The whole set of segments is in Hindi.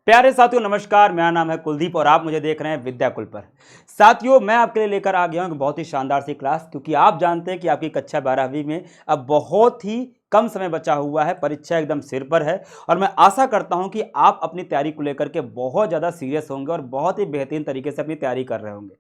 प्यारे साथियों नमस्कार, मेरा नाम है कुलदीप और आप मुझे देख रहे हैं विद्याकुल पर। साथियों मैं आपके लिए लेकर आ गया हूं एक बहुत ही शानदार सी क्लास, क्योंकि आप जानते हैं कि आपकी कक्षा 12वीं में अब बहुत ही कम समय बचा हुआ है, परीक्षा एकदम सिर पर है। और मैं आशा करता हूं कि आप अपनी तैयारी को लेकर के बहुत ज़्यादा सीरियस होंगे और बहुत ही बेहतरीन तरीके से अपनी तैयारी कर रहे होंगे।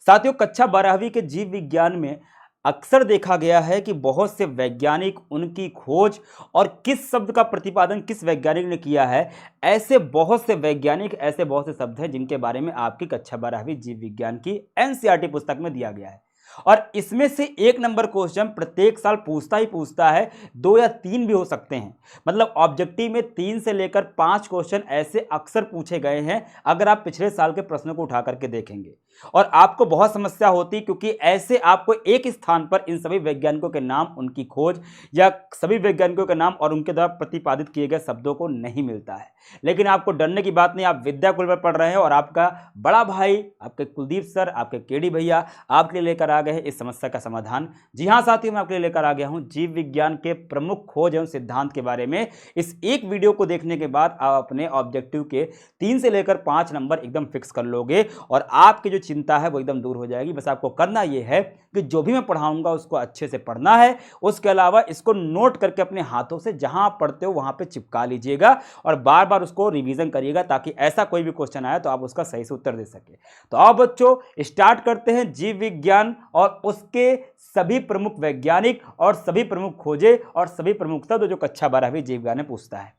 साथियों कक्षा 12वीं के जीव विज्ञान में अक्सर देखा गया है कि बहुत से वैज्ञानिक उनकी खोज और किस शब्द का प्रतिपादन किस वैज्ञानिक ने किया है, ऐसे बहुत से वैज्ञानिक, ऐसे बहुत से शब्द हैं जिनके बारे में आपकी कक्षा 12वीं जीव विज्ञान की एनसीईआरटी पुस्तक में दिया गया है। और इसमें से एक नंबर क्वेश्चन प्रत्येक साल पूछता ही पूछता है, दो या तीन भी हो सकते हैं। मतलब ऑब्जेक्टिव में 3 से लेकर 5 क्वेश्चन ऐसे अक्सर पूछे गए हैं, अगर आप पिछले साल के प्रश्नों को उठा करके देखेंगे। और आपको बहुत समस्या होती, क्योंकि ऐसे आपको एक स्थान पर इन सभी वैज्ञानिकों के नाम, उनकी खोज या सभी वैज्ञानिकों के नाम और उनके द्वारा प्रतिपादित किए गए शब्दों को नहीं मिलता है। लेकिन आपको डरने की बात नहीं, आप विद्याकुल पर पढ़ रहे हैं और आपका बड़ा भाई, आपके कुलदीप सर, आपके केडी भैया आपके लिए लेकर आ गए हैं इस समस्या का समाधान। जी हाँ साथियों, मैं आपके लिए लेकर आ गया हूं जीव विज्ञान के प्रमुख खोज एवं सिद्धांत के बारे में। इस एक वीडियो को देखने के बाद आप अपने ऑब्जेक्टिव के 3 से लेकर 5 नंबर एकदम फिक्स कर लोगे और आपकी जो चिंता है वो एकदम दूर हो जाएगी। बस आपको करना यह है कि जो भी मैं पढ़ाऊंगा उसको अच्छे से पढ़ना है। उसके अलावा इसको नोट करके अपने हाथों से जहां आप पढ़ते हो वहां पे चिपका लीजिएगा और बार बार उसको रिवीजन करिएगा, ताकि ऐसा कोई भी क्वेश्चन आए तो आप उसका सही से उत्तर दे सके। तो आओ बच्चों, स्टार्ट करते हैं जीव विज्ञान और उसके सभी प्रमुख वैज्ञानिक और सभी प्रमुख खोजे और सभी प्रमुख शब्द जो कक्षा 12वीं जीव विज्ञान में पूछता है।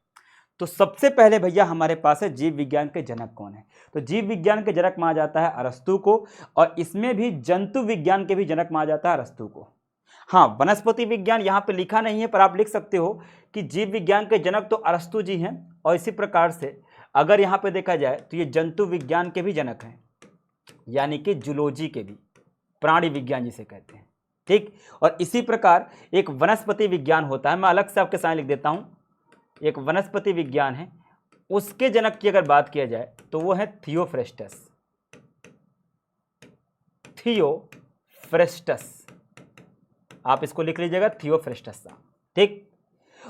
तो सबसे पहले भैया हमारे पास है जीव विज्ञान के जनक कौन है। तो जीव विज्ञान के जनक माना जाता है अरस्तू को, और इसमें भी जंतु विज्ञान के भी जनक माना जाता है अरस्तू को। हाँ, वनस्पति विज्ञान यहां पे लिखा नहीं है, पर आप लिख सकते हो कि जीव विज्ञान के जनक तो अरस्तू जी हैं। और इसी प्रकार से अगर यहां पे देखा जाए तो ये जंतु विज्ञान के भी जनक हैं, यानी कि जूलॉजी के भी, प्राणी विज्ञान जिसे कहते हैं। ठीक, और इसी प्रकार एक वनस्पति विज्ञान होता है, मैं अलग से आपके सामने लिख देता हूं। एक वनस्पति विज्ञान है, उसके जनक की अगर बात किया जाए तो वो है थियोफ्रेस्टस। थियोफ्रेस्टस, आप इसको लिख लीजिएगा, थियोफ्रेस्टस। ठीक,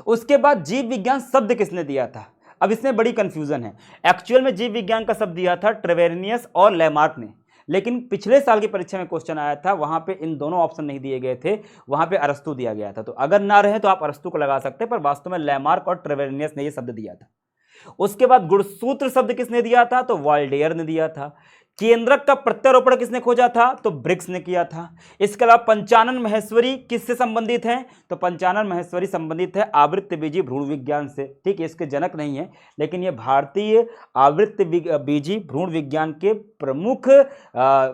उसके बाद जीव विज्ञान शब्द किसने दिया था? अब इसमें बड़ी कंफ्यूजन है। एक्चुअल में जीव विज्ञान का शब्द दिया था ट्रेवेनियस और लेमार्क ने, लेकिन पिछले साल की परीक्षा में क्वेश्चन आया था, वहां पे इन दोनों ऑप्शन नहीं दिए गए थे, वहां पे अरस्तू दिया गया था। तो अगर ना रहे तो आप अरस्तू को लगा सकते हैं, पर वास्तव में लेमार्क और ट्रेवेनियस ने यह शब्द दिया था। उसके बाद गुणसूत्र शब्द किसने दिया था? तो वाल्डेयर ने दिया था। केंद्रक का प्रत्यारोपण किसने खोजा था? तो ब्रिक्स ने किया था। इसके अलावा पंचानन महेश्वरी किससे संबंधित है? तो पंचानन महेश्वरी संबंधित है आवृत्त बीजी भ्रूण विज्ञान से। ठीक है, इसके जनक नहीं है, लेकिन ये भारतीय आवृत्त बीजी भ्रूण विज्ञान के प्रमुख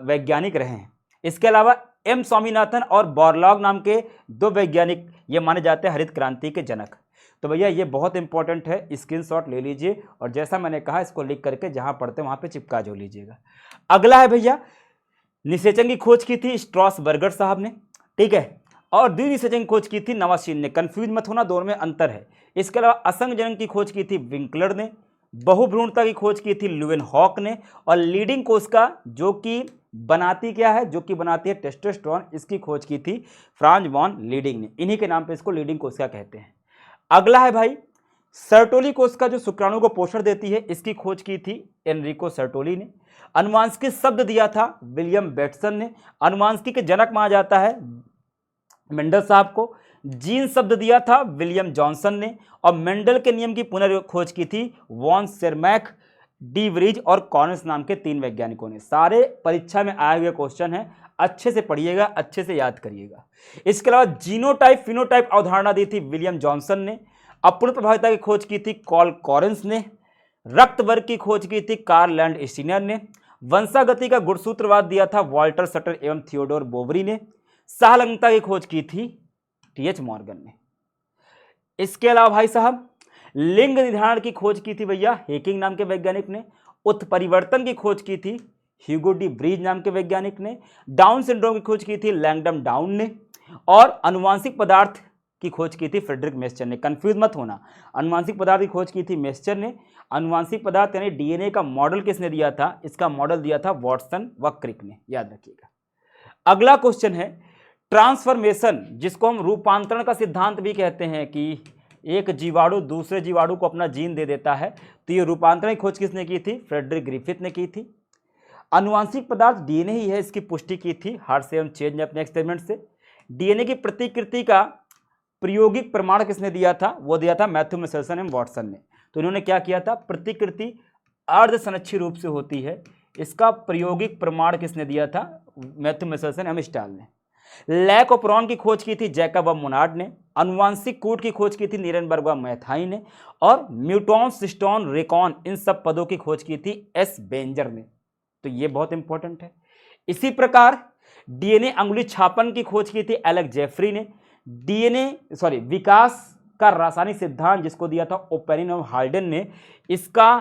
वैज्ञानिक रहे हैं। इसके अलावा एम स्वामीनाथन और बॉरलॉग नाम के 2 वैज्ञानिक ये माने जाते हैं हरित क्रांति के जनक। तो भैया ये बहुत इंपॉर्टेंट है, स्क्रीनशॉट ले लीजिए और जैसा मैंने कहा इसको लिख करके जहां पढ़ते हैं वहां पे चिपका जो लीजिएगा। अगला है भैया, निषेचन की खोज की थी स्ट्रॉसबर्गर साहब ने। ठीक है, और द्विनिषेचन की खोज की थी नवाशीन ने। कंफ्यूज मत होना, दोनों में अंतर है। इसके अलावा असंग जनन की खोज की थी विंकलर ने। बहुभ्रूणता की खोज की थी ल्यूवेनहॉक ने। और लीडिंग कोशिका जो कि बनाती क्या है? जो कि बनाती है टेस्टोस्टेरोन, इसकी खोज की थी फ्रांज वॉन लीडिंग ने। इन्हीं के नाम पे इसको लीडिंग कोशिका कहते हैं। अगला है भाई, सर्टोली कोशिका जो शुक्राणु को पोषण देती है, इसकी खोज की थी एनरिको सर्टोली ने। अनुवांशिकी शब्द दिया था विलियम बेटसन ने। अनुवांशिकी के जनक माना जाता है मेंडल साहब को। जीन शब्द दिया था विलियम जॉनसन ने। और मेंडल के नियम की पुनर्खोज की थी वॉन सेरमैक, डी व्रीज और कॉर्नस नाम के 3 वैज्ञानिकों ने। सारे परीक्षा में आए हुए क्वेश्चन हैं, अच्छे से पढ़िएगा, अच्छे से याद करिएगा। इसके अलावा जीनोटाइप फिनोटाइप अवधारणा दी थी विलियम जॉनसन ने। अपूर्ण प्रभाविता की खोज की थी कॉल कॉरेंस ने। रक्त वर्ग की खोज की थी कार्ल लैंड स्टीनर ने। वंशागति का गुणसूत्रवाद दिया था वॉल्टर सटर एवं थियोडोर बोवरी ने। सहलंघनता की खोज की थी टीएच मॉर्गन ने। इसके अलावा भाई साहब, लिंग निर्धारण की खोज की थी भैया हेकिंग नाम के वैज्ञानिक ने। उत्परिवर्तन की खोज की थी ह्यूगो डी ब्रीज नाम के वैज्ञानिक ने। डाउन सिंड्रोम की खोज की थी लैंगडम डाउन ने। और अनुवांशिक पदार्थ की खोज की थी फ्रेडरिक मेस्चर ने। कंफ्यूज मत होना, अनुवांशिक पदार्थ की खोज की थी मेस्चर ने। अनुवांशिक पदार्थ यानी डीएनए का मॉडल किसने दिया था? इसका मॉडल दिया था वॉटसन व क्रिक ने, याद रखिएगा। अगला क्वेश्चन है ट्रांसफॉर्मेशन, जिसको हम रूपांतरण का सिद्धांत भी कहते हैं कि एक जीवाणु दूसरे जीवाणु को अपना जीन दे देता है। तो ये रूपांतरण की खोज किसने की थी? फ्रेडरिक ग्रिफिथ ने की थी। आनुवांशिक पदार्थ डीएनए ही है, इसकी पुष्टि की थी हार्सेम चेन ने अपने एक्सपेरिमेंट से। डीएनए की प्रतिकृति का प्रायोगिक प्रमाण किसने दिया था? वो दिया था मैथ्यू मिशेल्सन एवं वॉटसन ने। तो इन्होंने क्या किया था? प्रतिकृति अर्धसंरक्षी रूप से होती है, इसका प्रायोगिक प्रमाण किसने दिया था? मैथ्यू मिशेल्सन एवं स्टाल ने। लैक ऑफ की खोज की थी जैकब व मोनार्ड ने। अनुवांशिक कूट की खोज की थी नीरेनबर्ग व मैथाई ने। और म्यूटॉन, सिस्टोन, रेकॉन, इन सब पदों की खोज की थी एस बेंजर ने। तो ये बहुत इंपॉर्टेंट है। इसी प्रकार डीएनए अंगुली छापन की खोज की थी एलेक्स जेफरी ने। विकास का रासायनिक सिद्धांत जिसको दिया था ओपेरिन और हाल्डेन ने, इसका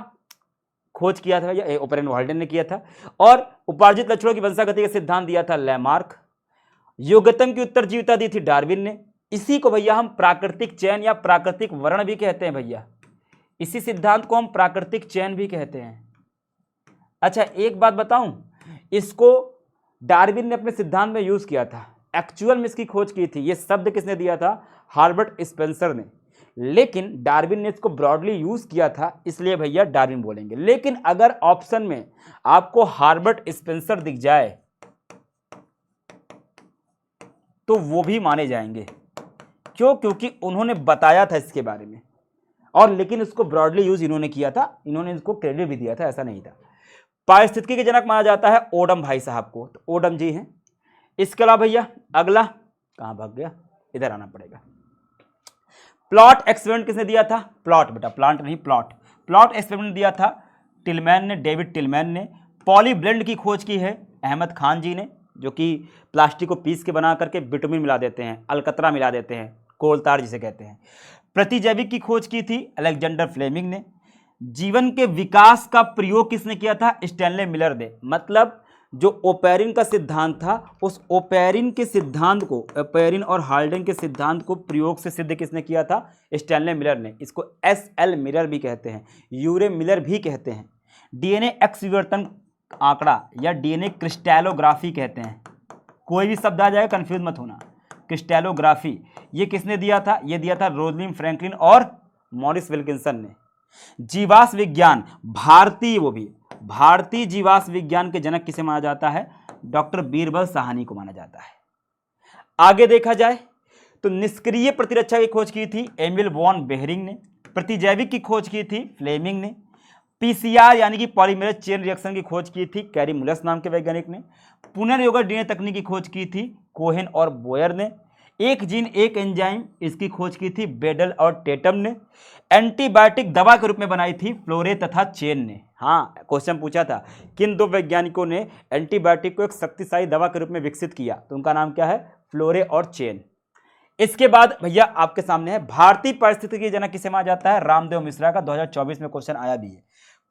खोज किया था, या ओपेरिन और हाल्डेन ने किया था। और उपार्जित लक्षणों की वंशागति का सिद्धांत दिया था लैमार्क। योग्यतम की उत्तरजीविता दी थी डार्विन ने। इसी को भैया हम प्राकृतिक चयन या प्राकृतिक वर्ण भी कहते हैं भैया। इसी सिद्धांत को हम प्राकृतिक चयन भी कहते हैं। अच्छा एक बात बताऊं, इसको डार्विन ने अपने सिद्धांत में यूज किया था, एक्चुअल में इसकी खोज की थी। ये शब्द किसने दिया था? हार्बर्ट स्पेंसर ने। लेकिन डार्विन ने इसको ब्रॉडली यूज किया था, इसलिए भैया डार्विन बोलेंगे। लेकिन अगर ऑप्शन में आपको हार्बर्ट स्पेंसर दिख जाए तो वो भी माने जाएंगे। क्यों? क्योंकि उन्होंने बताया था इसके बारे में, और लेकिन इसको ब्रॉडली यूज इन्होंने किया था, इन्होंने इसको क्रेडिट भी दिया था, ऐसा नहीं था। पारिस्थितिकी के जनक माना जाता है ओडम भाई साहब को, तो ओडम जी हैं। इसके अलावा भैया अगला कहां भाग गया, इधर आना पड़ेगा। प्लॉट एक्सपेरिमेंट किसने दिया था? प्लॉट बेटा, प्लांट नहीं, प्लॉट। प्लॉट एक्सपेरिमेंट दिया था टिलमैन ने, डेविड टिलमैन ने। पॉलीब्लेंड की खोज की है अहमद खान जी ने, जो कि प्लास्टिक को पीस के बना करके बिटुमिन मिला देते हैं, अलकतरा मिला देते हैं, कोलतार जिसे कहते हैं। प्रतिजैविक की खोज की थी अलेक्जेंडर फ्लेमिंग ने। जीवन के विकास का प्रयोग किसने किया था? स्टैनले मिलर ने। मतलब जो ओपेरिन का सिद्धांत था, उस ओपेरिन के सिद्धांत को, ओपेरिन और हाल्डेन के सिद्धांत को प्रयोग से सिद्ध किसने किया था? स्टैनले मिलर ने। इसको एस.एल. मिलर भी कहते हैं, यूरे मिलर भी कहते हैं। डीएनए एक्स विवर्तन आंकड़ा या डीएनए क्रिस्टलोग्राफी कहते हैं। कोई भी शब्द आ जाएगा कंफ्यूज मत होना। क्रिस्टलोग्राफी ये किसने दिया था? ये दिया था रोजलिन फ्रैंकलिन और मॉरिस विल्किंसन ने। जीवाश्म विज्ञान भारतीय, वो भी भारतीय जीवाश्म विज्ञान के जनक किसे माना जाता है? डॉक्टर बीरबल साहनी को माना जाता है। आगे देखा जाए तो निष्क्रिय प्रतिरक्षा की खोज की थी एमिल वॉन बेहरिंग ने। प्रतिजैविक की खोज की थी फ्लेमिंग ने। पीसीआर यानी कि पॉलीमरेज चेन रिएक्शन की खोज की थी कैरीमुलस नाम के वैज्ञानिक ने। पुनर्योगक डीएनए तकनीक की खोज की थी कोहेन और बोयर ने। एक जीन एक एंजाइम, इसकी खोज की थी बेडल और टेटम ने। एंटीबायोटिक दवा के रूप में बनाई थी फ्लोरे तथा चेन ने। हाँ, क्वेश्चन पूछा था किन दो वैज्ञानिकों ने एंटीबायोटिक को एक शक्तिशाली दवा के रूप में विकसित किया, तो उनका नाम क्या है? फ्लोरे और चेन। इसके बाद भैया आपके सामने है भारतीय पारिस्थितिकी के जनक किसे माना जाता है? रामदेव मिश्रा का 2024 में क्वेश्चन आया भी है।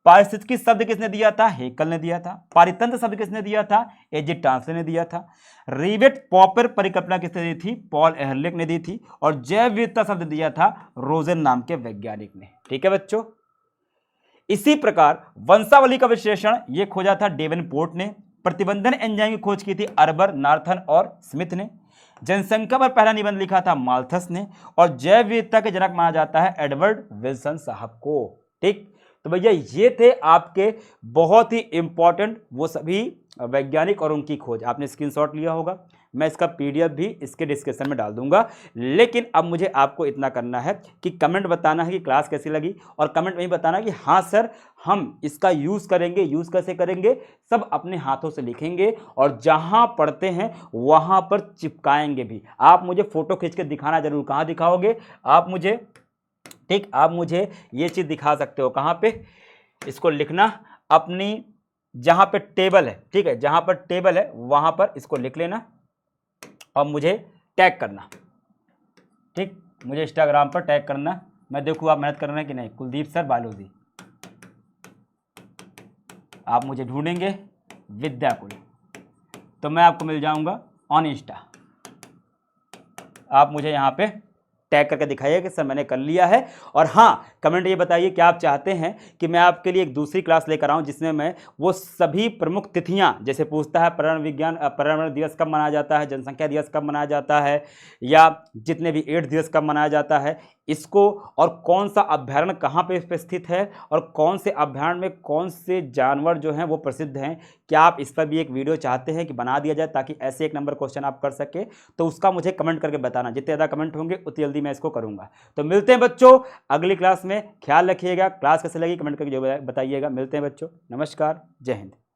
पारिस्थितिकी शब्द किसने दिया था? हेकल ने दिया था। पारितंत्र शब्द किसने दिया था? एजी टांसले ने दिया था। रिवेट पॉपर परिकल्पना किसने दी थी? पॉल एहरलिक ने दी थी। और जैव विविधता शब्द दिया था रोजन नाम के वैज्ञानिक ने। ठीक है बच्चों, इसी प्रकार वंशावली का विश्लेषण ये खोजा था डेवेनपोर्ट ने। प्रतिबंधन एंजाइम की खोज की थी अर्बर, नार्थन और स्मिथ ने। जनसंख्या पर पहला निबंध लिखा था माल्थस ने। और जैव विविधता के जनक माना जाता है एडवर्ड विल्सन साहब को। ठीक, तो भैया ये थे आपके बहुत ही इंपॉर्टेंट वो सभी वैज्ञानिक और उनकी खोज। आपने स्क्रीनशॉट लिया होगा, मैं इसका पीडीएफ भी इसके डिस्क्रिप्शन में डाल दूंगा। लेकिन अब मुझे आपको इतना करना है कि कमेंट बताना है कि क्लास कैसी लगी, और कमेंट में ही बताना कि हाँ सर हम इसका यूज़ करेंगे। यूज़ कैसे करेंगे? सब अपने हाथों से लिखेंगे और जहाँ पढ़ते हैं वहाँ पर चिपकाएंगे भी। आप मुझे फ़ोटो खींच के दिखाना जरूर। कहाँ दिखाओगे आप मुझे? ठीक, आप मुझे ये चीज़ दिखा सकते हो। कहाँ पे? इसको लिखना अपनी जहाँ पे टेबल है, ठीक है, जहाँ पर टेबल है वहाँ पर इसको लिख लेना और मुझे टैग करना। ठीक, मुझे इंस्टाग्राम पर टैग करना। मैं देखूँ आप मेहनत कर रहे हैं कि नहीं। कुलदीप सर बायोलॉजी, आप मुझे ढूंढेंगे विद्याकुल, तो मैं आपको मिल जाऊंगा ऑन इंस्टा। आप मुझे यहाँ पे टैग करके दिखाइए कि सर मैंने कर लिया है। और हाँ, कमेंट ये बताइए कि आप चाहते हैं कि मैं आपके लिए एक दूसरी क्लास लेकर आऊँ जिसमें मैं वो सभी प्रमुख तिथियाँ, जैसे पूछता है पर्यावरण दिवस कब मनाया जाता है, जनसंख्या दिवस कब मनाया जाता है, या जितने भी एड्स दिवस कब मनाया जाता है, इसको, और कौन सा अभ्यारण्य कहाँ पे स्थित है, और कौन से अभ्यारण्य में कौन से जानवर जो हैं वो प्रसिद्ध हैं, क्या आप इस पर भी एक वीडियो चाहते हैं कि बना दिया जाए ताकि ऐसे एक नंबर क्वेश्चन आप कर सके, तो उसका मुझे कमेंट करके बताना। जितने ज़्यादा कमेंट होंगे उतनी जल्दी मैं इसको करूँगा। तो मिलते हैं बच्चों अगली क्लास में, ख्याल रखिएगा। क्लास कैसे लगी कमेंट करके जो बताइएगा। मिलते हैं बच्चों, नमस्कार, जय हिंद।